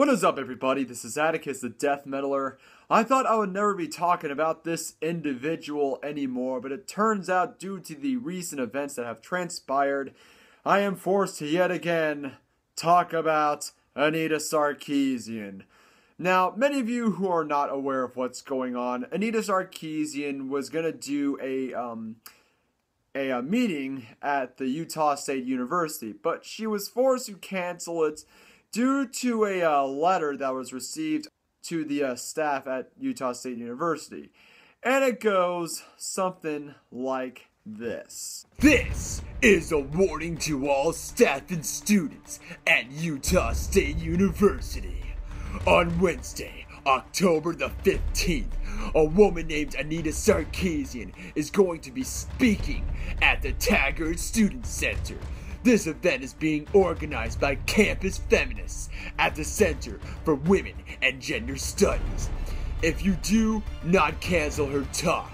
What is up, everybody? This is Atticus, the Death Metaler. I thought I would never be talking about this individual anymore, but it turns out, due to the recent events that have transpired, I am forced to yet again talk about Anita Sarkeesian. Now, many of you who are not aware of what's going on, Anita Sarkeesian was going to do a meeting at the Utah State University, but she was forced to cancel it due to a letter that was received to the staff at Utah State University. And it goes something like this. This is a warning to all staff and students at Utah State University. On Wednesday, October the 15th, a woman named Anita Sarkeesian is going to be speaking at the Taggart Student Center. This event is being organized by campus feminists at the Center for Women and Gender Studies. If you do not cancel her talk,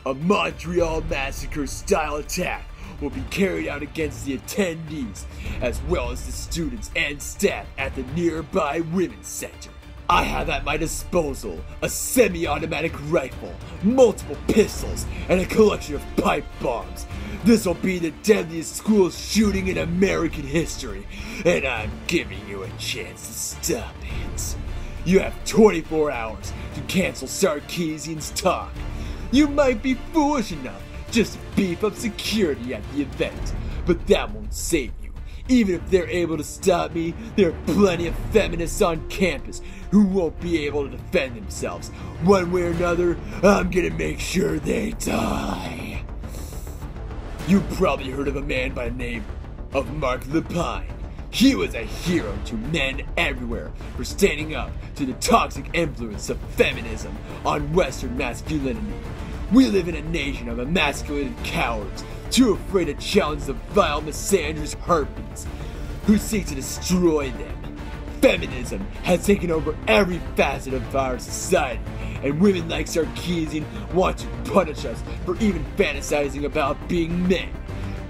a Montreal Massacre-style attack will be carried out against the attendees, as well as the students and staff at the nearby Women's Center. I have at my disposal a semi-automatic rifle, multiple pistols, and a collection of pipe bombs. This will be the deadliest school shooting in American history, and I'm giving you a chance to stop it. You have 24 hours to cancel Sarkeesian's talk. You might be foolish enough just to beef up security at the event, but that won't save you. Even if they're able to stop me, there are plenty of feminists on campus who won't be able to defend themselves. One way or another, I'm gonna make sure they die. You've probably heard of a man by the name of Mark Lepine. He was a hero to men everywhere for standing up to the toxic influence of feminism on Western masculinity. We live in a nation of emasculated cowards, too afraid to challenge the vile misandrous harpies who seek to destroy them. Feminism has taken over every facet of our society, and women like Sarkeesian want to punish us for even fantasizing about being men.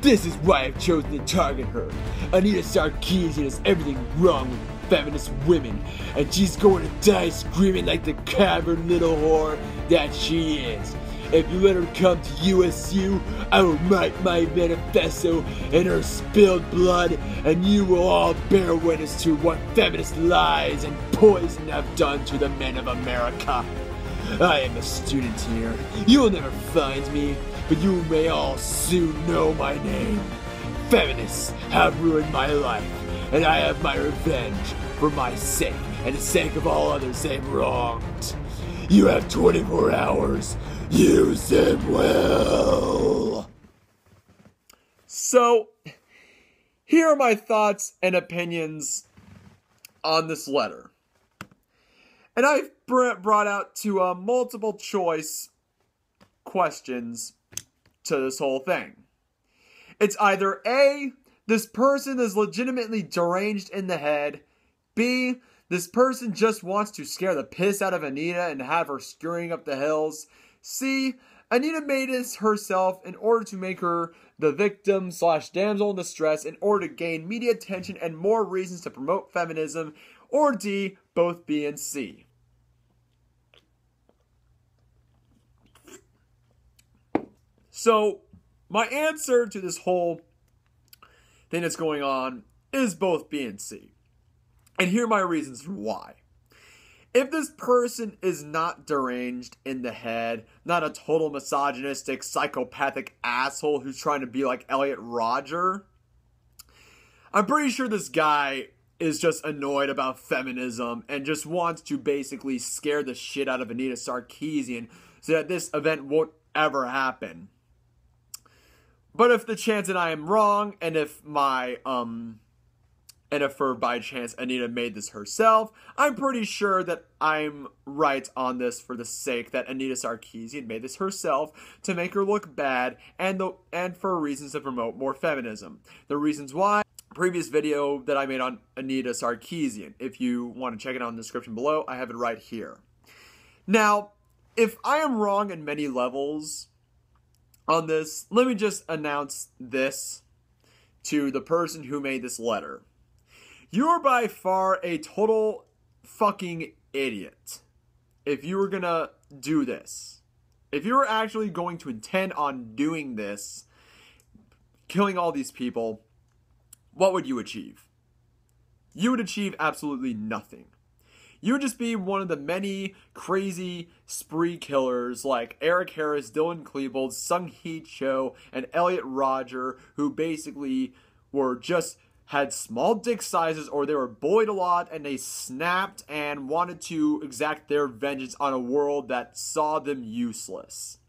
This is why I've chosen to target her. Anita Sarkeesian has everything wrong with feminist women, and she's going to die screaming like the cavern little whore that she is. If you let her come to USU, I will write my manifesto in her spilled blood, and you will all bear witness to what feminist lies and poison have done to the men of America. I am a student here. You will never find me, but you may all soon know my name. Feminists have ruined my life, and I have my revenge for my sake and the sake of all others they've wronged. You have 24 hours. Use them well. So, here are my thoughts and opinions on this letter. And I've brought out to multiple choice questions to this whole thing. It's either A, this person is legitimately deranged in the head. B, this person just wants to scare the piss out of Anita and have her scurrying up the hills. C, Anita made this herself in order to make her the victim / damsel in distress in order to gain media attention and more reasons to promote feminism. Or D, both B and C. So, my answer to this whole thing that's going on is both B and C. And here are my reasons for why. If this person is not deranged in the head, not a total misogynistic, psychopathic asshole who's trying to be like Elliot Rodger, I'm pretty sure this guy is just annoyed about feminism and just wants to basically scare the shit out of Anita Sarkeesian so that this event won't ever happen. But if the chance that I am wrong, and if by chance Anita made this herself, I'm pretty sure that I'm right on this for the sake that Anita Sarkeesian made this herself to make her look bad and for reasons to promote more feminism. The reasons why, previous video that I made on Anita Sarkeesian. If you want to check it out in the description below, I have it right here. Now, if I am wrong in many levels on this, let me just announce this to the person who made this letter. You are by far a total fucking idiot if you were gonna do this. If you were actually going to intend on doing this, killing all these people, what would you achieve? You would achieve absolutely nothing. You would just be one of the many crazy spree killers like Eric Harris, Dylan Klebold, Sung Hee Cho, and Elliot Rodger, who basically were just had small dick sizes, or they were bullied a lot and they snapped and wanted to exact their vengeance on a world that saw them useless.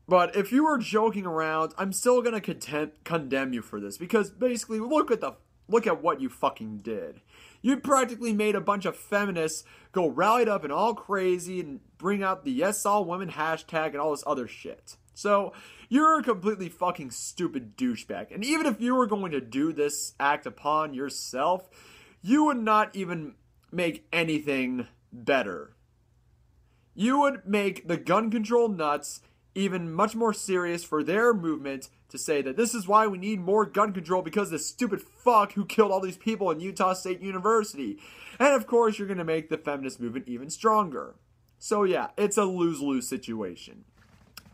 But if you were joking around, I'm still gonna condemn you for this, because basically look at what you fucking did. You practically made a bunch of feminists go rallied up and all crazy and bring out the Yes All Women hashtag and all this other shit. So, you're a completely fucking stupid douchebag. And even if you were going to do this act upon yourself, you would not even make anything better. You would make the gun control nuts even much more serious for their movement to say that this is why we need more gun control, because this stupid fuck who killed all these people in Utah State University. And of course, you're going to make the feminist movement even stronger. So yeah, it's a lose-lose situation.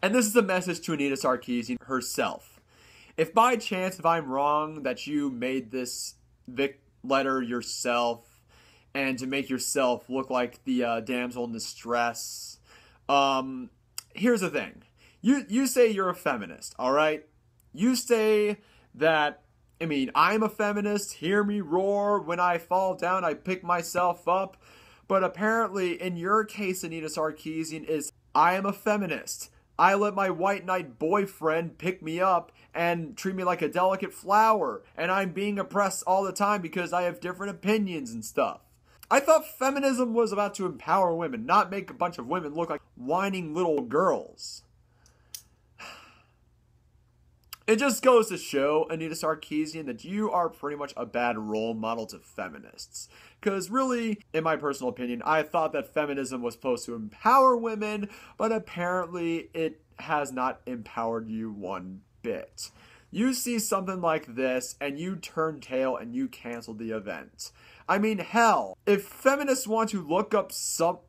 And this is a message to Anita Sarkeesian herself. If by chance, if I'm wrong that you made this letter yourself and to make yourself look like the damsel in distress, here's the thing. You say you're a feminist, alright? You say that, I'm a feminist, hear me roar, when I fall down I pick myself up. But apparently, in your case, Anita Sarkeesian, is I am a feminist. I let my white knight boyfriend pick me up and treat me like a delicate flower. And I'm being oppressed all the time because I have different opinions and stuff. I thought feminism was about to empower women, not make a bunch of women look like whining little girls. It just goes to show, Anita Sarkeesian, that you are pretty much a bad role model to feminists. Because really, in my personal opinion, I thought that feminism was supposed to empower women, but apparently it has not empowered you one bit. You see something like this, and you turn tail and you cancel the event. Hell, if feminists want to look up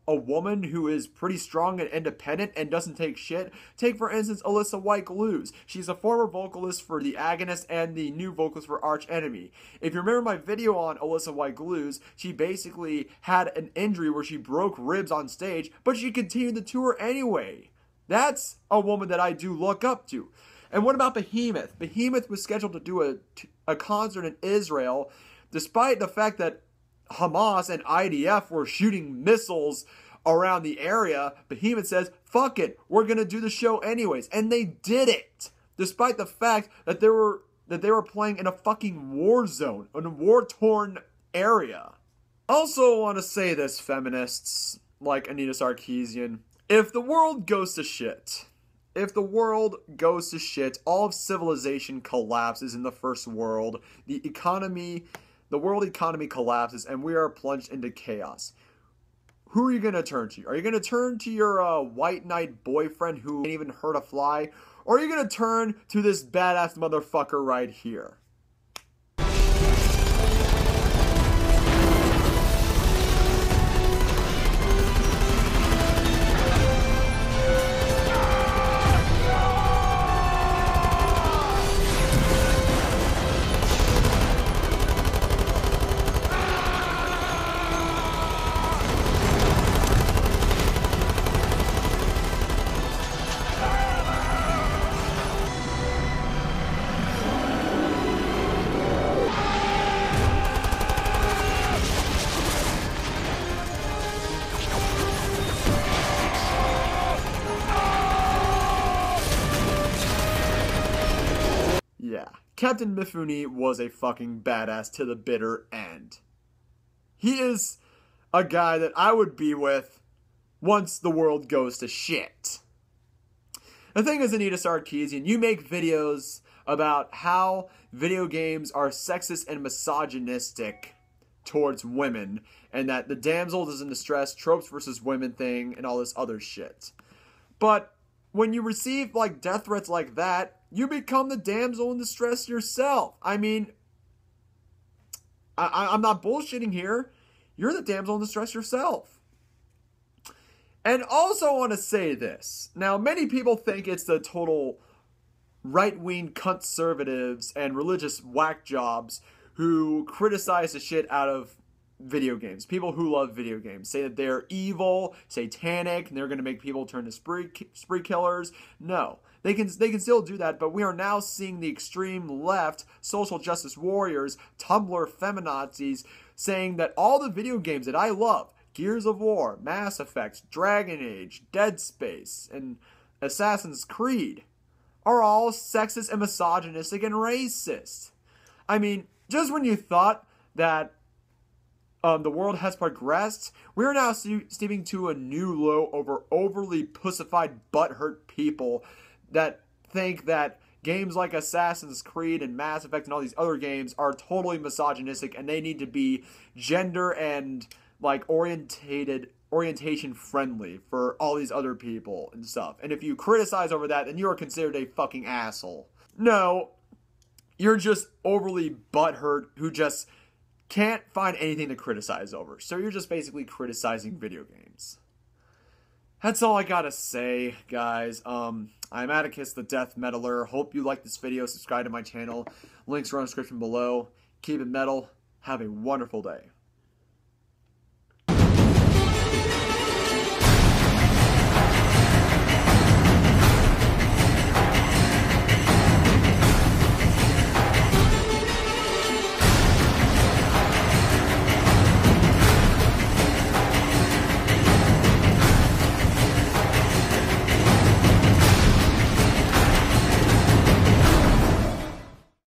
a woman who is pretty strong and independent and doesn't take shit, take for instance Alyssa White-Glues. She's a former vocalist for The Agonist and the new vocalist for Arch Enemy. If you remember my video on Alyssa White-Glues, she basically had an injury where she broke ribs on stage, but she continued the tour anyway. That's a woman that I do look up to. And what about Behemoth? Behemoth was scheduled to do a concert in Israel, despite the fact that Hamas and IDF were shooting missiles around the area. Behemoth says, fuck it, we're going to do the show anyways. And they did it, despite the fact that they were playing in a fucking war zone, in a war-torn area. Also want to say this, feminists, like Anita Sarkeesian, if the world goes to shit, all of civilization collapses in the first world, the world economy collapses, and we are plunged into chaos. Who are you going to turn to? Are you going to turn to your white knight boyfriend who can't even hurt a fly? Or are you going to turn to this badass motherfucker right here? Yeah, Captain Mifune was a fucking badass to the bitter end. He is a guy that I would be with once the world goes to shit. The thing is, Anita Sarkeesian, you make videos about how video games are sexist and misogynistic towards women, and that the damsel is in distress, tropes versus women thing, and all this other shit. But when you receive death threats like that, you become the damsel in distress yourself. I'm not bullshitting here. you're the damsel in distress yourself. And also want to say this. Now, many people think it's the total right-wing conservatives and religious whack jobs who criticize the shit out of video games. People who love video games say that they're evil, satanic, and they're going to make people turn to spree killers. No, they can still do that, but we are now seeing the extreme left, social justice warriors, Tumblr feminazis, saying that all the video games that I love, Gears of War, Mass Effect, Dragon Age, Dead Space, and Assassin's Creed, are all sexist and misogynistic and racist. I mean, just when you thought that the world has progressed, we are now steeping to a new low over overly pussified, butthurt people that think that games like Assassin's Creed and Mass Effect and all these other games are totally misogynistic and they need to be gender and like orientation friendly for all these other people and stuff. And if you criticize over that, then you are considered a fucking asshole. No, you're just overly butthurt who just can't find anything to criticize over. So you're just basically criticizing video games. That's all I gotta say, guys. I'm Atticus the Death Metaler. Hope you like this video. Subscribe to my channel. Links are in the description below. Keep it metal. Have a wonderful day.